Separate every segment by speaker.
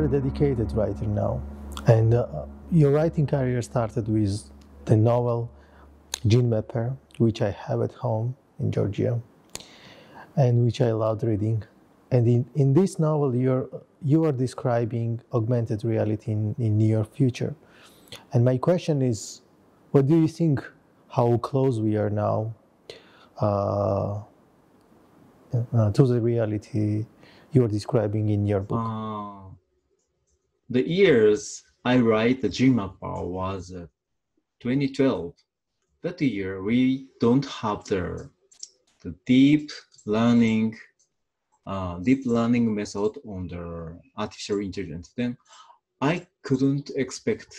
Speaker 1: a dedicated writer now, and your writing career started with the novel Gene Mapper, which I have at home in Georgia, and which I loved reading. And in this novel, you are describing augmented reality in near future. And my question is, what do you think? How close we are now to the reality you are describing in your book?
Speaker 2: The years I write the Gene Mapper was 2012. That year we don't have the deep learning method on the artificial intelligence. Then I couldn't expect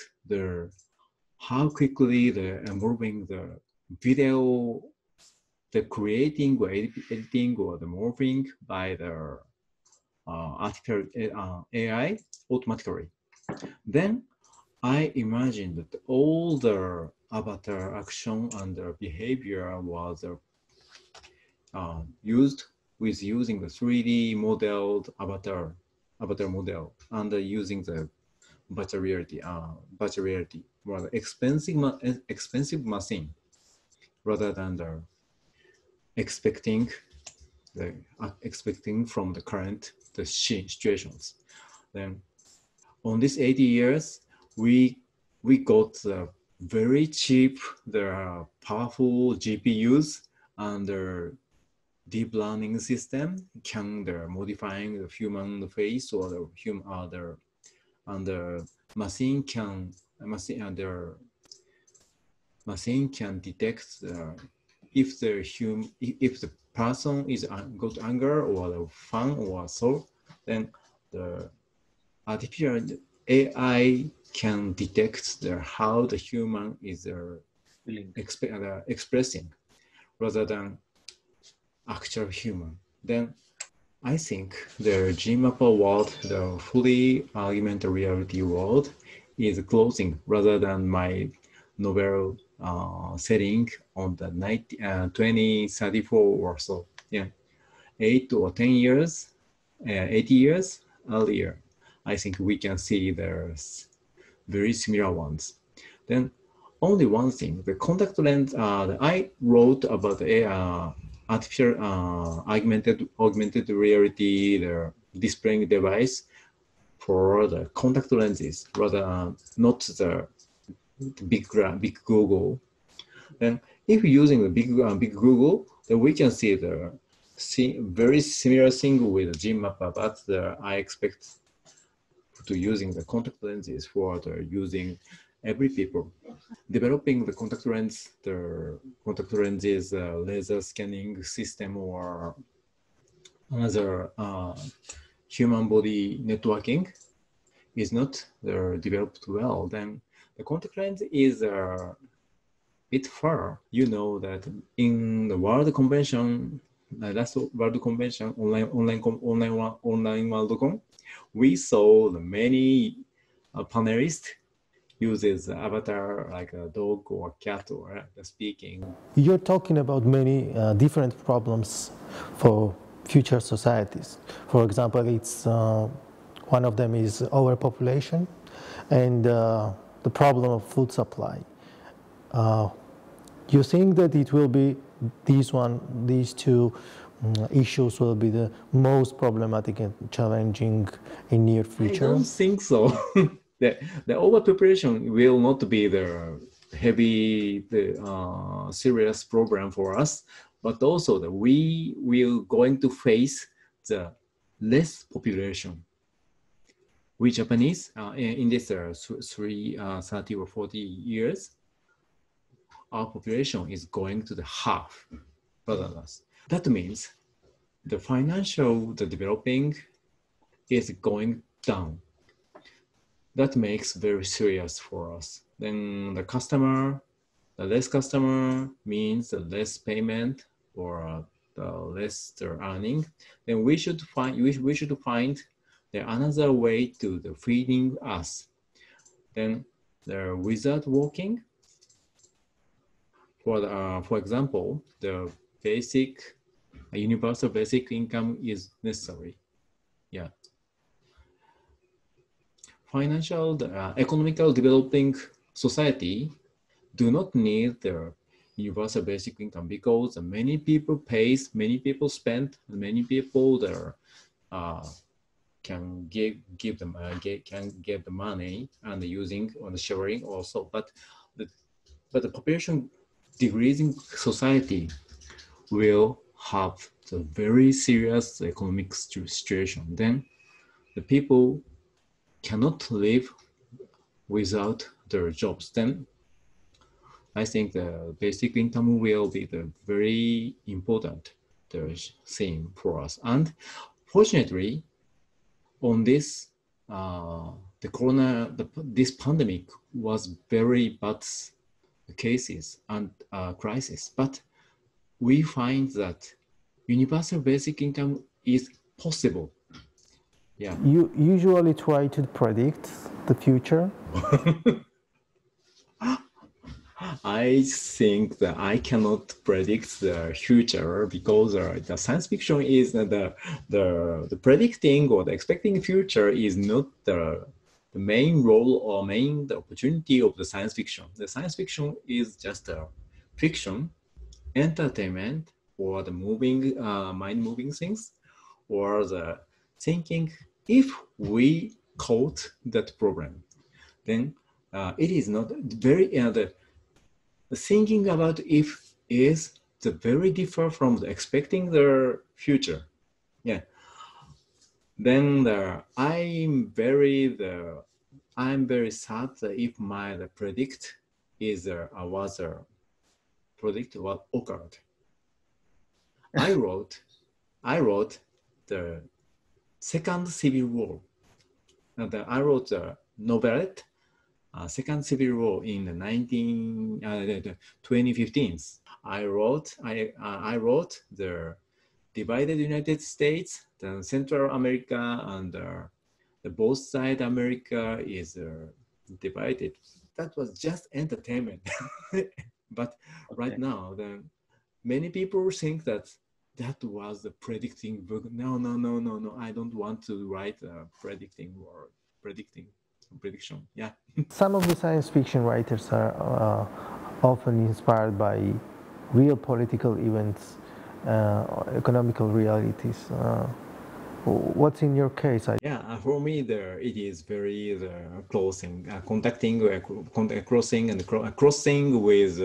Speaker 2: how quickly the evolving the video, the creating or editing or the morphing by the artificial AI automatically. Then I imagined that all the avatar action and the behavior was used with using the 3D modeled avatar model and using the virtual reality, rather expensive machine, rather than expecting from the current situations. Then on these 80 years, we got the very cheap, the powerful GPUs and the deep learning system can modifying the human face or the human and the machine can detect if the person is got anger or fun or so, then the artificial AI can detect how the human is expressing rather than actual human. Then I think the Gene Mapper world, the fully augmented reality world, is closing rather than my novel setting on the 2034 or so. Yeah, 8 or 10 years, 80 years earlier, I think we can see there's very similar ones. Then only one thing, the contact lens, I wrote about the artificial augmented reality, the displaying device for the contact lenses, rather not the big Google. Then if using the big Google, then we can see the very similar thing with the Gene Mapper, but I expect to using the contact lenses for the using every people. Developing the contact lenses, laser scanning system or another human body networking is not developed well. Then the contact lens is a bit far. You know that in the World Convention, last World Convention, online World.com, we saw the many panelists uses avatar like a dog or cat or speaking.
Speaker 1: You're talking about many different problems for future societies. For example, it's one of them is overpopulation and the problem of food supply. You think that it will be these two issues will be the most problematic and challenging in near future?
Speaker 2: I don't think so. The overpopulation will not be the heavy, serious problem for us, but also that we will going to face the less population. We Japanese in this 30 or 40 years, our population is going to the half rather than us. That means the financial developing is going down. That makes very serious for us. Then the less customer means the less payment or the less earning. Then we should find another way to feeding us. Then without working, for example, the basic universal basic income is necessary. Yeah. economical developing society do not need the universal basic income because many people pays, many people spend, many people there can give them can get the money and using on the sharing also. But the population decreasing society will have the very serious economic situation. Then the people cannot live without their jobs. Then I think the basic income will be the very important theme for us. And fortunately, on this, this pandemic was very bad cases and crisis, but we find that universal basic income is possible. Yeah.
Speaker 1: You usually try to predict the future.
Speaker 2: I think that I cannot predict the future because the science fiction is the predicting or the expecting future is not the main role or the opportunity of the science fiction. The science fiction is just a fiction, entertainment, or the moving, mind-moving things, or the thinking. If we caught that problem, then it is not very the thinking about if is the very different from the expecting the future. Yeah. Then I'm very sad that if my predict is predict what occurred. I wrote the Second Civil War. And I wrote the novelette Second Civil War in the 2015. I wrote the divided United States, the Central America, and the both side America is divided. That was just entertainment. But right now, many people think that was the predicting book. No. I don't want to write a predicting or prediction. Yeah.
Speaker 1: Some of the science fiction writers are often inspired by real political events, economical realities. What's in your case?
Speaker 2: Yeah, for me, it is very crossing with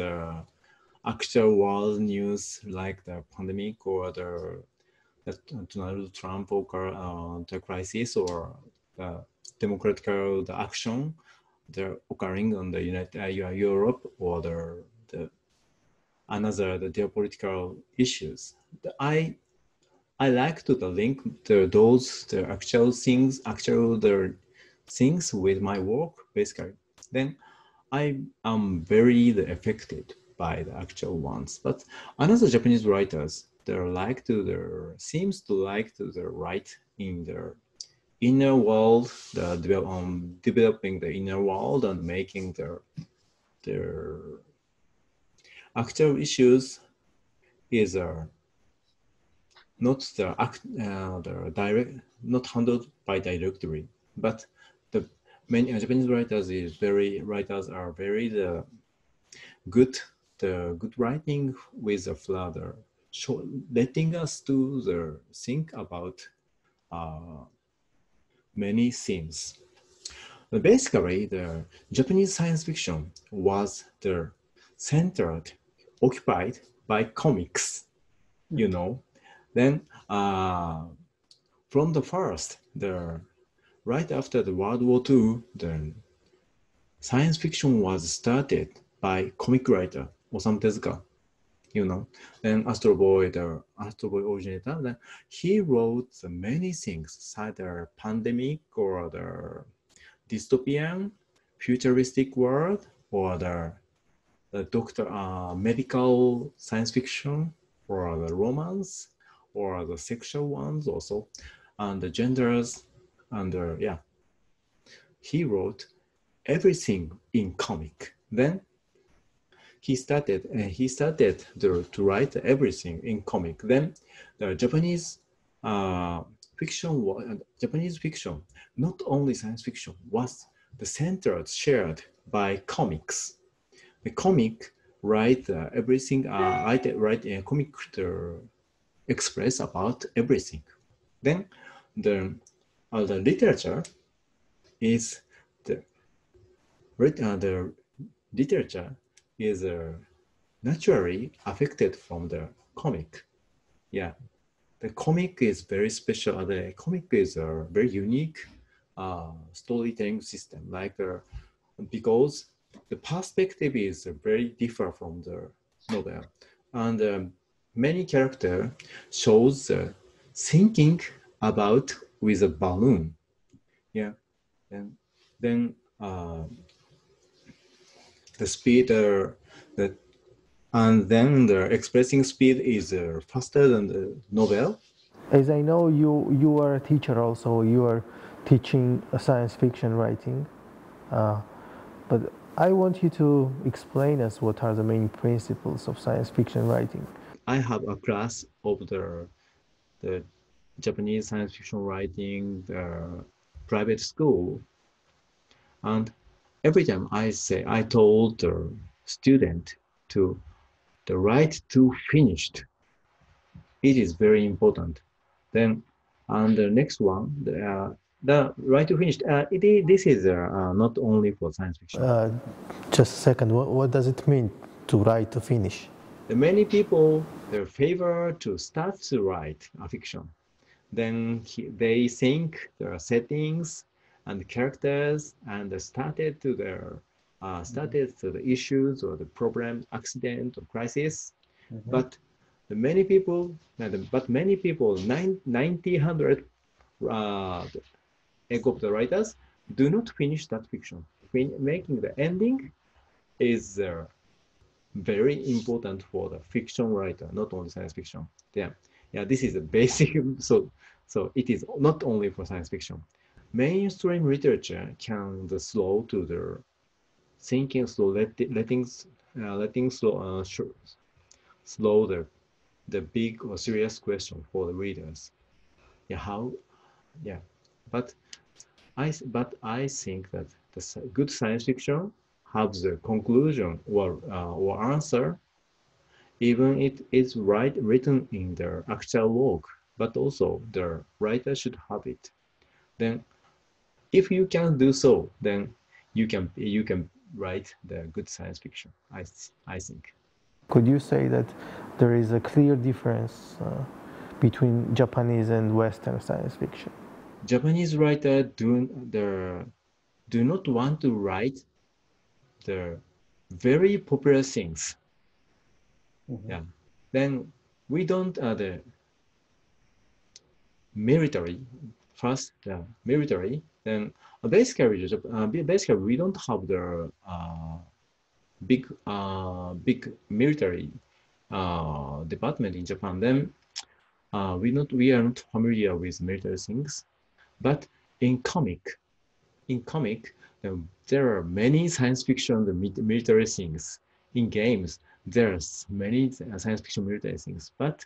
Speaker 2: actual world news like the pandemic or the Donald Trump or the crisis or the democratic action they're occurring on the Europe or the geopolitical issues. I like to link the actual things with my work basically. Then I am very affected by the actual ones. But another Japanese writers seems to like to write in their inner world, developing the inner world and making their actual issues is not not handled by directly, but the many Japanese writers are very good writing with the flutter, letting us to think about many themes. But basically, the Japanese science fiction was occupied by comics, you know. Then from the first, right after the World War II, the science fiction was started by comic writer Osamu Tezuka, you know. Then Astro Boy originator, then he wrote many things, either pandemic or the dystopian, futuristic world, or the medical science fiction, or the romance, or the sexual ones also, and the genders, and he wrote everything in comic. Then he started to write everything in comic. Then the Japanese Japanese fiction, not only science fiction, was the center shared by comics. The comic write everything, write a comic express about everything. Then the literature is the literature is naturally affected from the comic. Yeah, the comic is very special. The comic is a very unique storytelling system, like because the perspective is very different from the novel, and many character shows thinking about with a balloon. Yeah, and then the speed and then the expressing speed is faster than the novel.
Speaker 1: As I know, you are a teacher also. You are teaching science fiction writing, but I want you to explain us what are the main principles of science fiction writing.
Speaker 2: I have a class of the Japanese science fiction writing, the private school, and every time I told the student to the right to finished. It is very important. Then, and the next one, the right to finished. This is not only for science fiction.
Speaker 1: Just a second. What does it mean to write to finish?
Speaker 2: Many people favor to start to write a fiction. Then they think their settings and characters and started to the issues or the problems, accident or crisis. Mm-hmm. But many people, 100 of the writers do not finish that fiction. Making the ending is very important for the fiction writer, not only science fiction. Yeah, this is a basic. So it is not only for science fiction. Mainstream literature can slow to the thinking, slow, letting slow the big or serious question for the readers. But I think that the good science fiction has the conclusion or answer, even it is written in the actual work, but also the writer should have it. Then, if you can do so, then you can write the good science fiction. I think.
Speaker 1: Could you say that there is a clear difference between Japanese and Western science fiction?
Speaker 2: Japanese writers do not want to write the very popular things. Mm-hmm. Yeah. Then we don't the military. First, the military. Then basically we don't have the big military department in Japan. Then we are not familiar with military things. But in comic, there are many science fiction military things. In games, there's many science fiction military things. But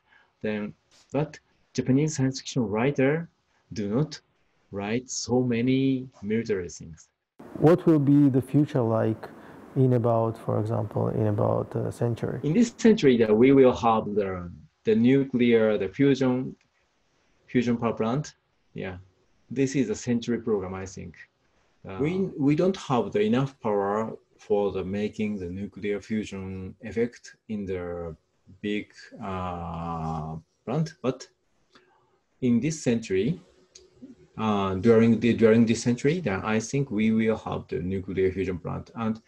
Speaker 2: Japanese science fiction writer do not write so many military things.
Speaker 1: What will be the future like in about, for example, in about a century?
Speaker 2: In this century, that we will have the nuclear, the fusion power plant. Yeah, this is a century program, I think. We don't have enough power for making the nuclear fusion effect in the big plant, but in this century, during this century, then I think we will have the nuclear fusion plant, and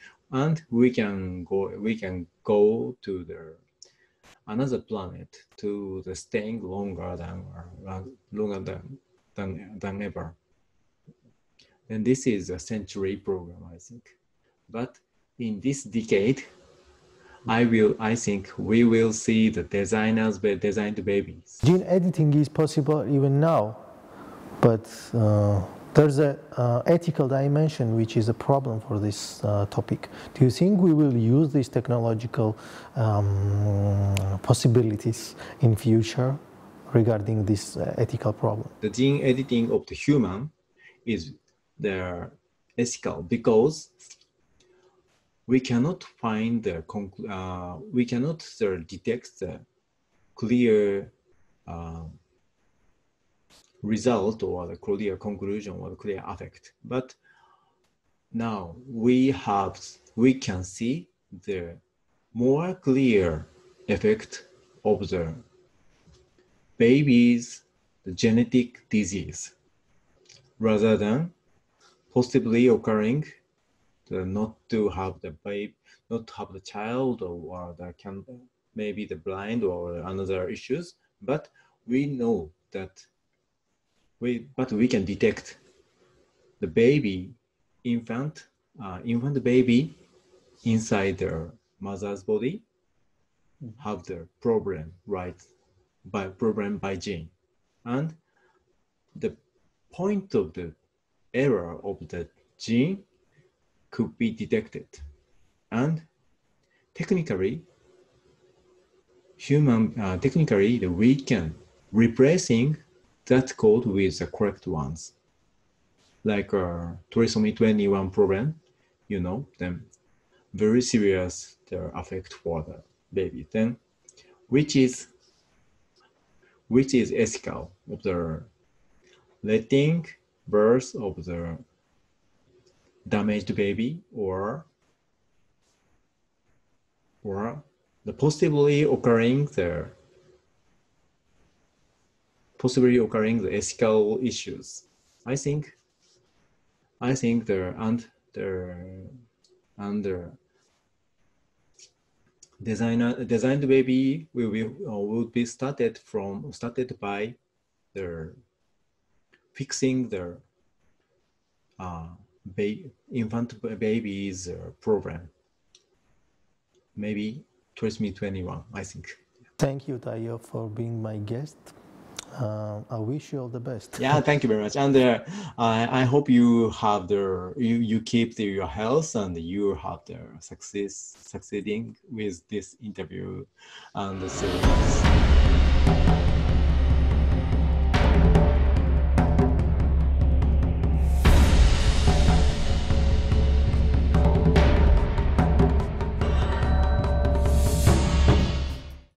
Speaker 2: we can go to another planet to staying longer than ever. And this is a century program, I think. But in this decade, I think we will see the designers designed babies.
Speaker 1: Gene editing is possible even now, but there's an ethical dimension which is a problem for this topic. Do you think we will use these technological possibilities in future regarding this ethical problem.
Speaker 2: The gene editing of the human is the ethical because we cannot find the we cannot detect the clear result or the clear conclusion or the clear effect. But now we can see the more clear effect of the baby's genetic disease rather than possibly occurring not to have the baby, not to have the child, or that can maybe the blind or another issues. But we know that we can detect the baby, infant baby inside their mother's body have the problem by gene, and the point of the error of the gene could be detected, and technically we can replacing that code with the correct ones, like trisomy 21 problem, then very serious their effect for the baby, then which is ethical of the letting birth of the damaged baby or the possibly occurring the ethical issues. I think the designed baby will be started by the fixing the infant baby's program. Maybe trisomy 21, I think.
Speaker 1: Thank you, Taiyo, for being my guest. I wish you all the best.
Speaker 2: Yeah, thank you very much. And I hope you have you keep your health and you have the succeeding with this interview and the series.